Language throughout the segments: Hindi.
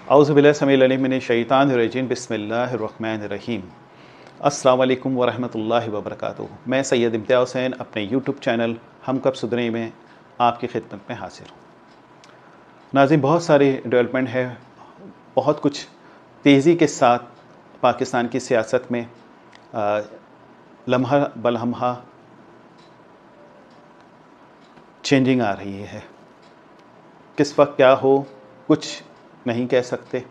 औज़ुबिल्लाहिमिनश्शैतानिर्रजीम बिस्मिल्लाहिर्रहमानिर्रहीम। अस्सलाम वालेकुम वरहमतुल्लाहि वबरकातुहू। मैं सैयद इम्तियाज़ हुसैन अपने यूट्यूब चैनल हम कब सुधरे में आपकी खिदमत में हाज़िर हूँ। नाज़रीन, बहुत सारी डेवलपमेंट है, बहुत कुछ तेज़ी के साथ पाकिस्तान की सियासत में लम्हा बलम्हा चेंजिंग आ रही है। किस वक्त क्या हो कुछ नहीं कह सकते।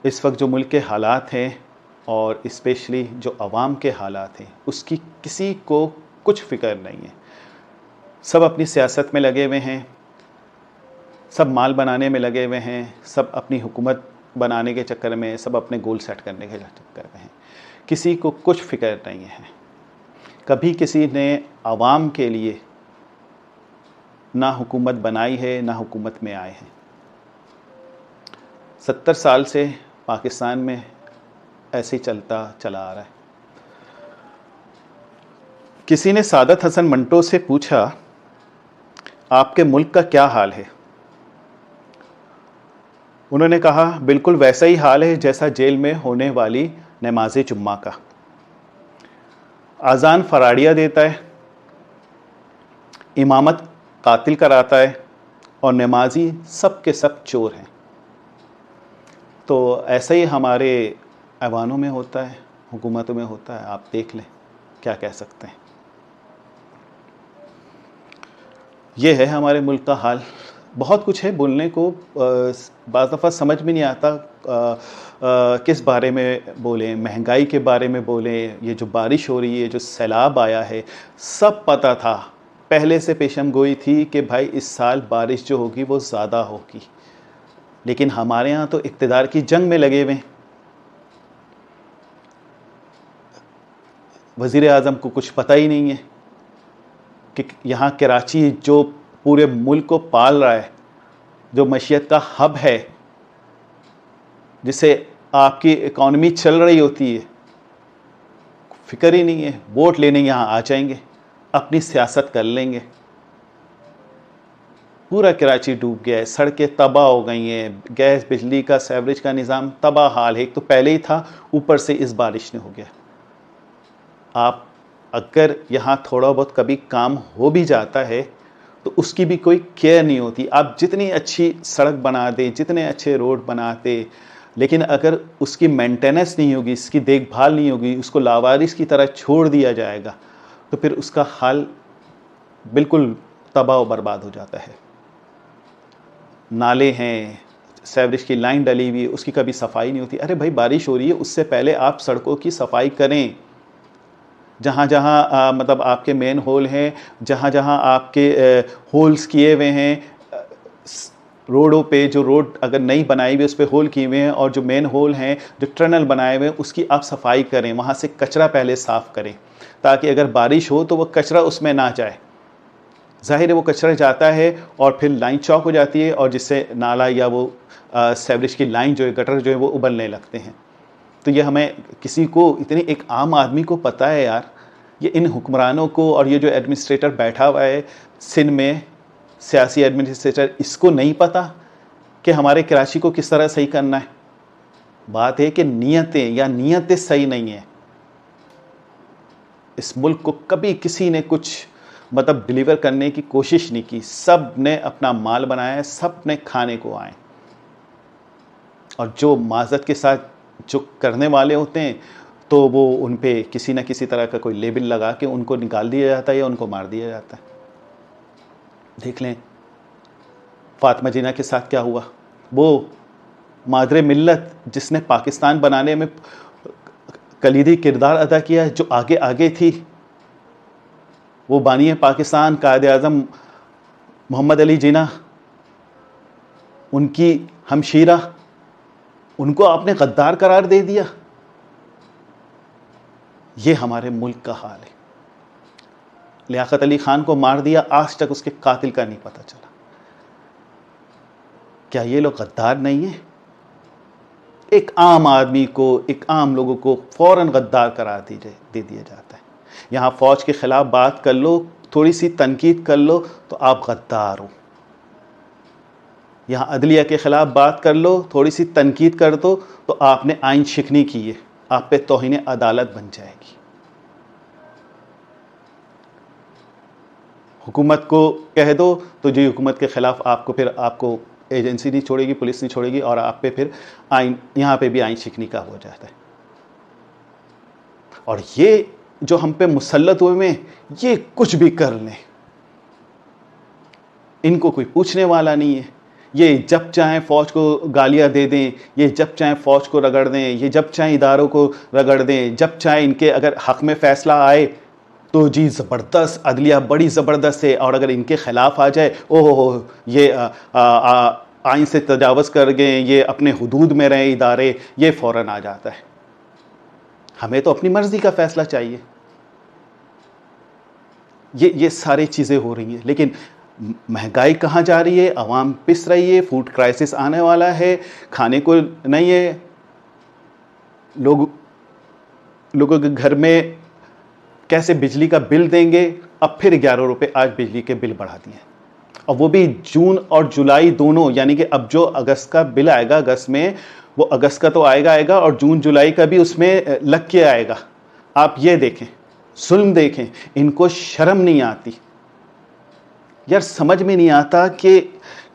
इस वक्त जो मुल्क के हालात हैं और स्पेशली जो अवाम के हालात हैं उसकी किसी को कुछ फ़िक्र नहीं है। सब अपनी सियासत में लगे हुए हैं, सब माल बनाने में लगे हुए हैं, सब अपनी हुकूमत बनाने के चक्कर में, सब अपने गोल सेट करने के चक्कर में हैं। किसी को कुछ फ़िक्र नहीं है। कभी किसी ने अवाम के लिए ना हुकूमत बनाई है ना हुकूमत में आए हैं। 70 साल से पाकिस्तान में ऐसे ही चलता चला आ रहा है। किसी ने सादत हसन मंटो से पूछा, आपके मुल्क का क्या हाल है? उन्होंने कहा, बिल्कुल वैसा ही हाल है जैसा जेल में होने वाली नमाज़े जुम्मा का। अज़ान फराड़िया देता है, इमामत कातिल कराता है और नमाजी सब के सब चोर हैं। तो ऐसा ही हमारे ऐवानों में होता है, हुकूमतों में होता है। आप देख लें, क्या कह सकते हैं। ये है हमारे मुल्क का हाल। बहुत कुछ है बोलने को, बाज़ दफ़ा समझ में नहीं आता किस बारे में बोलें। महंगाई के बारे में बोलें, ये जो बारिश हो रही है, जो सैलाब आया है, सब पता था, पहले से पेशम गोई थी कि भाई इस साल बारिश जो होगी वो ज़्यादा होगी। लेकिन हमारे यहाँ तो इक़्तिदार की जंग में लगे हुए हैं। वज़ीर आज़म को कुछ पता ही नहीं है कि यहाँ कराची जो पूरे मुल्क को पाल रहा है, जो मईशत का हब है, जिससे आपकी इकॉनमी चल रही होती है, फ़िक्र ही नहीं है। वोट लेने यहाँ आ जाएंगे, अपनी सियासत कर लेंगे। पूरा कराची डूब गया है, सड़कें तबाह हो गई हैं, गैस बिजली का सेवरेज का निज़ाम तबाह हाल है। एक तो पहले ही था, ऊपर से इस बारिश ने हो गया। आप अगर यहाँ थोड़ा बहुत कभी काम हो भी जाता है तो उसकी भी कोई केयर नहीं होती। आप जितनी अच्छी सड़क बना दें, जितने अच्छे रोड बनाते, लेकिन अगर उसकी मेंटेनेंस नहीं होगी, इसकी देखभाल नहीं होगी, उसको लावारिस की तरह छोड़ दिया जाएगा तो फिर उसका हाल बिल्कुल तबाह और बर्बाद हो जाता है। नाले हैं, सीवरेज की लाइन डली हुई है, उसकी कभी सफाई नहीं होती। अरे भाई, बारिश हो रही है, उससे पहले आप सड़कों की सफाई करें। जहाँ जहाँ मतलब आपके मेन होल हैं, जहाँ जहाँ आपके होल्स किए हुए हैं, रोडों पे जो रोड अगर नहीं बनाई हुई उस पर होल किए हुए हैं, और जो मेन होल हैं, जो टनल बनाए हुए हैं, उसकी आप सफाई करें। वहाँ से कचरा पहले साफ़ करें ताकि अगर बारिश हो तो वो कचरा उसमें ना जाए। ज़ाहिर है वो कचरा जाता है और फिर लाइन चौक हो जाती है, और जिससे नाला या वो सीवरेज की लाइन जो है, गटर जो है, वो उबलने लगते हैं। तो ये हमें किसी को, इतनी एक आम आदमी को पता है यार। ये इन हुक्मरानों को, और ये जो एडमिनिस्ट्रेटर बैठा हुआ है सिंध में, सियासी एडमिनिस्ट्रेटर, इसको नहीं पता कि हमारे कराची को किस तरह सही करना है। बात है कि नीयतें सही नहीं है। इस मुल्क को कभी किसी ने कुछ मतलब डिलीवर करने की कोशिश नहीं की। सब ने अपना माल बनाया है, सब ने खाने को आए। और जो माज़रत के साथ जो करने वाले होते हैं तो वो उन पे किसी न किसी तरह का कोई लेबल लगा के उनको निकाल दिया जाता है या उनको मार दिया जाता है। देख लें फ़ातिमा जीना के साथ क्या हुआ। वो मादरे मिल्लत जिसने पाकिस्तान बनाने में कलीदी किरदार अदा किया, जो आगे आगे थी, वो बानी पाकिस्तान कायद आज़म मोहम्मद अली जिन्ना, उनकी हमशीरा, उनको आपने गद्दार करार दे दिया। ये हमारे मुल्क का हाल है। लियाकत अली ख़ान को मार दिया, आज तक उसके कातिल का नहीं पता चला। क्या ये लोग गद्दार नहीं है? एक आम आदमी को, एक आम लोगों को फ़ौरन गद्दार करार दे दिया जाता है। यहाँ फ़ौज के ख़िलाफ़ बात कर लो, थोड़ी सी तनकीद कर लो तो आप गद्दार हो। यहाँ अदलिया के ख़िलाफ़ बात कर लो, थोड़ी सी तनकीद कर दो तो आपने आइन शिकनी की है, आप पे तौहीन अदालत बन जाएगी। हुकूमत को कह दो तो जी हुकूमत के ख़िलाफ़ आपको एजेंसी नहीं छोड़ेगी, पुलिस नहीं छोड़ेगी, और आप पे फिर आइन, यहाँ पे भी आइन शिकनी का हो जाता है। और ये जो हम पे मुसल्लत हुए हैं, ये कुछ भी कर लें, इनको कोई पूछने वाला नहीं है। ये जब चाहें फ़ौज को गालियाँ दे दें, ये जब चाहें फ़ौज को रगड़ दें, ये जब चाहें इदारों को रगड़ दें, जब चाहें इनके अगर हक़ में फ़ैसला आए तो जी ज़बरदस्त, अदलिया बड़ी ज़बरदस्त है, और अगर इनके ख़िलाफ़ आ जाए, ओह ये आइन से तजावज़ कर गए, ये अपने हुदूद में रहे इदारे, ये फ़ौरन आ जाता है। हमें तो अपनी मर्ज़ी का फ़ैसला चाहिए। ये सारी चीज़ें हो रही हैं, लेकिन महंगाई कहाँ जा रही है, आवाम पिस रही है, फूड क्राइसिस आने वाला है, खाने को नहीं है, लोगों के घर में कैसे बिजली का बिल देंगे। अब फिर 11 रुपये आज बिजली के बिल बढ़ा दिए, और वो भी जून और जुलाई दोनों, यानी कि अब जो अगस्त का बिल आएगा, अगस्त में, वो अगस्त का तो आएगा और जून जुलाई का भी उसमें लग के आएगा। आप ये देखें, जुल्म देखें, इनको शर्म नहीं आती यार, समझ में नहीं आता कि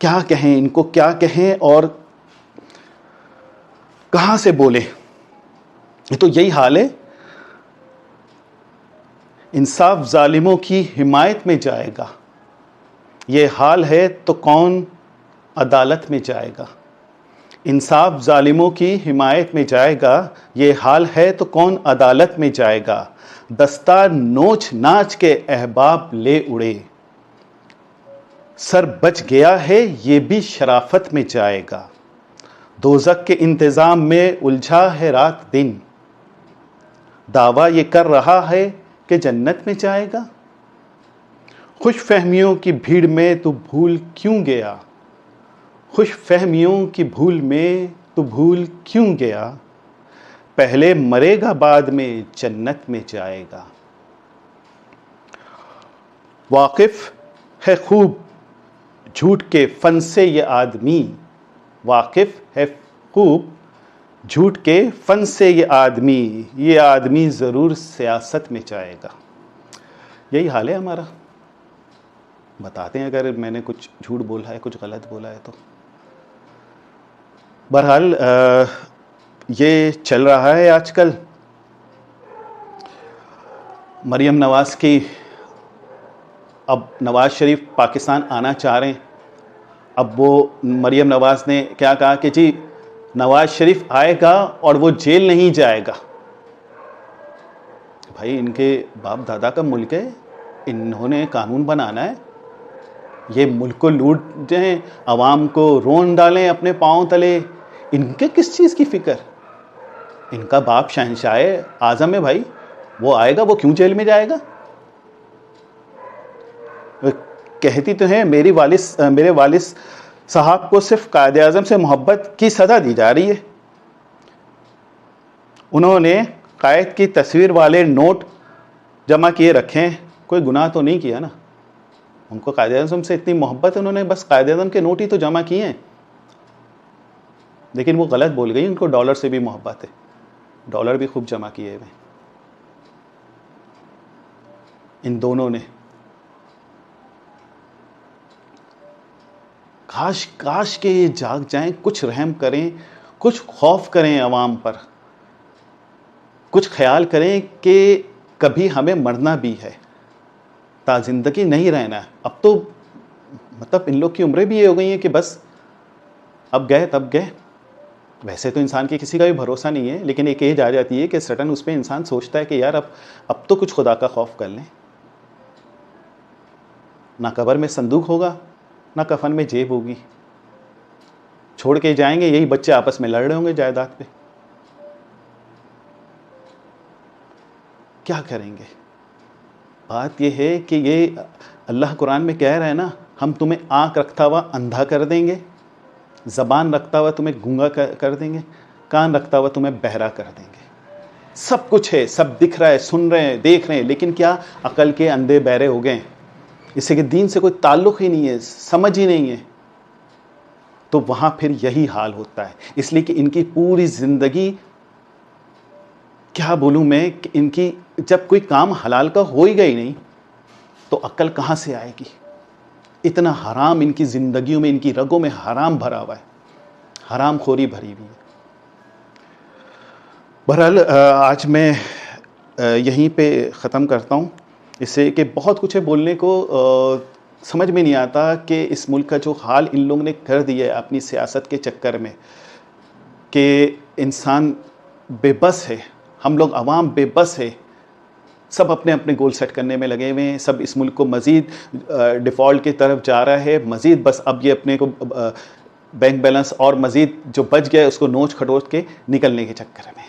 क्या कहें, इनको क्या कहें और कहाँ से बोले। ये तो यही हाल है। इंसाफ जालिमों की हिमायत में जाएगा, ये हाल है तो कौन अदालत में जाएगा। इंसाफ जालिमों की हिमायत में जाएगा, ये हाल है तो कौन अदालत में जाएगा। दस्ता नोच नाच के अहबाब ले उड़े, सर बच गया है ये भी शराफत में जाएगा। दोज़ख के इंतज़ाम में उलझा है रात दिन, दावा ये कर रहा है कि जन्नत में जाएगा। खुश फहमियों की भीड़ में तू भूल क्यों गया, खुश फहमियों की भूल में तू भूल क्यों गया। पहले मरेगा बाद में जन्नत में जाएगा। वाकिफ़ है खूब झूठ के फन से ये आदमी, वाकिफ़ है खूब झूठ के फन से ये आदमी ज़रूर सियासत में जाएगा। यही हाल है हमारा। बताते हैं अगर मैंने कुछ झूठ बोला है, कुछ गलत बोला है तो। बहरहाल ये चल रहा है आजकल। मरियम नवाज़ की, अब नवाज़ शरीफ पाकिस्तान आना चाह रहे हैं। अब वो मरियम नवाज़ ने क्या कहा कि जी नवाज़ शरीफ आएगा और वो जेल नहीं जाएगा। भाई इनके बाप दादा का मुल्क है, इन्होंने कानून बनाना है। ये मुल्क को लूट दें, आवाम को रोन डालें अपने पाँव तले, इनके किस चीज़ की फ़िक्र। इनका बाप शहंशाह आज़म है भाई, वो आएगा, वो क्यों जेल में जाएगा। कहती तो है मेरे वालिद साहब को सिर्फ कायदे आज़म से मोहब्बत की सज़ा दी जा रही है। उन्होंने कायद की तस्वीर वाले नोट जमा किए रखे हैं, कोई गुनाह तो नहीं किया ना। उनको कायदे आज़म से इतनी मोहब्बत है, उन्होंने बस कायदे आज़म के नोट ही तो जमा किए हैं। लेकिन वो गलत बोल गई, उनको डॉलर से भी मोहब्बत है, डॉलर भी खूब जमा किए हुए इन दोनों ने। काश के ये जाग जाएं, कुछ रहम करें, कुछ खौफ करें अवाम पर, कुछ ख्याल करें कि कभी हमें मरना भी है, ज़िंदगी नहीं रहना है। अब तो मतलब इन लोग की उम्रें भी ये हो गई हैं कि बस अब गए तब गए। वैसे तो इंसान के किसी का भी भरोसा नहीं है, लेकिन एक एज आ जाती है कि सडन उस पर इंसान सोचता है कि यार अब तो कुछ खुदा का खौफ कर लें। ना कब्र में संदूक होगा, ना कफन में जेब होगी, छोड़ के जाएंगे, यही बच्चे आपस में लड़ रहे होंगे जायदाद पे। क्या करेंगे। बात यह है कि ये अल्लाह कुरान में कह रहा है ना, हम तुम्हें आँख रखता हुआ अंधा कर देंगे, ज़बान रखता हुआ तुम्हें गूंगा कर देंगे, कान रखता हुआ तुम्हें बहरा कर देंगे। सब कुछ है, सब दिख रहा है, सुन रहे हैं, देख रहे हैं, लेकिन क्या अकल के अंधे बहरे हो गए। इससे कि दीन से कोई ताल्लुक़ ही नहीं है, समझ ही नहीं है। तो वहाँ फिर यही हाल होता है। इसलिए कि इनकी पूरी ज़िंदगी, क्या बोलूँ मैं, कि इनकी जब कोई काम हलाल का हो ही गई नहीं तो अक्ल कहाँ से आएगी। इतना हराम इनकी ज़िंदगियों में, इनकी रगों में हराम भरा हुआ है, हराम खोरी भरी हुई है। बहरहाल आज मैं यहीं पे ख़त्म करता हूँ, इससे कि बहुत कुछ है बोलने को। समझ में नहीं आता कि इस मुल्क का जो हाल इन लोगों ने कर दिया है अपनी सियासत के चक्कर में, कि इंसान बेबस है, हम लोग अवाम बेबस है, सब अपने अपने गोल सेट करने में लगे हुए हैं। सब इस मुल्क को मज़ीद डिफ़ॉल्ट की तरफ जा रहा है, मज़ीद बस अब ये अपने को बैंक बैलेंस और मज़ीद जो बच गया है उसको नोच खटोच के निकलने के चक्कर में।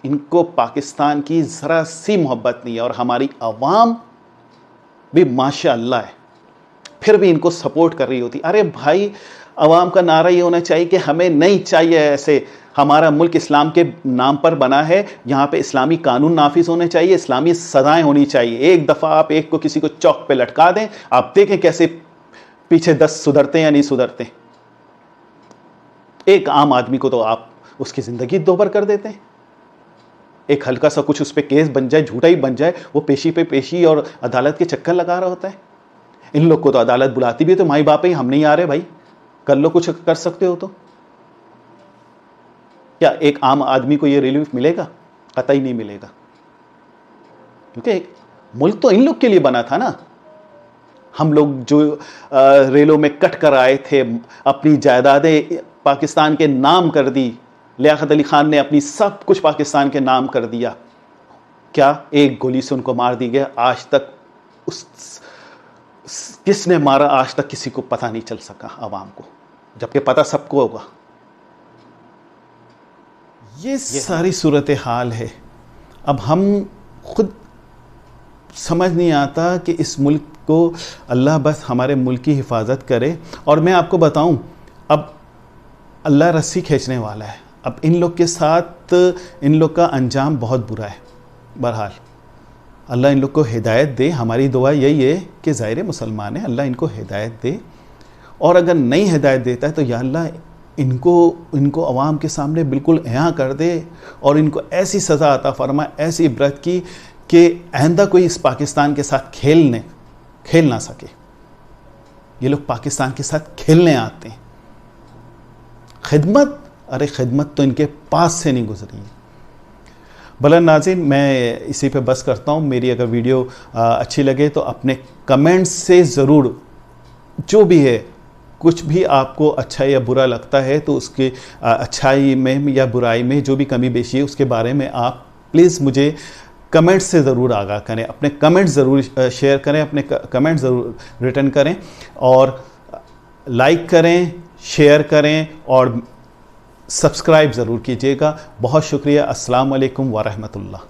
इनको पाकिस्तान की ज़रा सी मोहब्बत नहीं है, और हमारी अवाम भी माशाअल्लाह है, फिर भी इनको सपोर्ट कर रही होती। अरे भाई, अवाम का नारा ये होना चाहिए कि हमें नहीं चाहिए ऐसे, हमारा मुल्क इस्लाम के नाम पर बना है, यहाँ पे इस्लामी कानून नाफिज होने चाहिए, इस्लामी सज़ाएं होनी चाहिए। एक दफ़ा आप एक को किसी को चौक पे लटका दें, आप देखें कैसे पीछे 10 सुधरते हैं या नहीं सुधरते। एक आम आदमी को तो आप उसकी ज़िंदगी दोबर कर देते हैं। एक हल्का सा कुछ उस पर केस बन जाए, झूठा ही बन जाए, वो पेशी पे पेशी और अदालत के चक्कर लगा रहा होता है। इन लोग को तो अदालत बुलाती भी है तो माई बाप ही, हम नहीं आ रहे भाई, कर लो, कुछ कर सकते हो तो। क्या एक आम आदमी को ये रिलीफ मिलेगा? कतई नहीं मिलेगा, क्योंकि मुल्क तो इन लोग के लिए बना था ना। हम लोग जो रेलों में कट कर आए थे, अपनी जायदादें पाकिस्तान के नाम कर दी, लियाकत अली खान ने अपनी सब कुछ पाकिस्तान के नाम कर दिया। क्या एक गोली से उनको मार दी गया? आज तक किसने मारा आज तक किसी को पता नहीं चल सका आवाम को, जबकि पता सबको होगा। ये सारी सूरत हाल है। अब हम खुद समझ नहीं आता कि इस मुल्क को अल्लाह बस हमारे मुल्क की हिफाजत करे। और मैं आपको बताऊं, अब अल्लाह रस्सी खींचने वाला है। अब इन लोग के साथ इन लोग का अंजाम बहुत बुरा है। बहरहाल अल्लाह इन लोग को हिदायत दे। हमारी दुआ यही है कि ज़ाहिर मुसलमान है, अल्लाह इनको हिदायत दे। और अगर नहीं हिदायत देता है तो या अल्लाह इनको अवाम के सामने बिल्कुल यहाँ कर दे, और इनको ऐसी सज़ा अता फरमा, ऐसी इबरत की कि आइंदा कोई इस पाकिस्तान के साथ खेल ना सके। ये लोग पाकिस्तान के साथ खेलने आते हैं। खिदमत, अरे खिदमत तो इनके पास से नहीं गुजरी है। भला नाज़रीन, मैं इसी पे बस करता हूँ। मेरी अगर वीडियो अच्छी लगे तो अपने कमेंट्स से ज़रूर, जो भी है, कुछ भी आपको अच्छा या बुरा लगता है तो उसके अच्छाई में या बुराई में जो भी कमी बेशी है उसके बारे में आप प्लीज़ मुझे कमेंट्स से ज़रूर आगाह करें। अपने कमेंट्स ज़रूर शेयर करें, अपने कमेंट्स ज़रूर रिटर्न करें, और लाइक करें, शेयर करें, और सब्सक्राइब ज़रूर कीजिएगा। बहुत शुक्रिया। अस्सलाम वालेकुम व रहमतुल्लाह।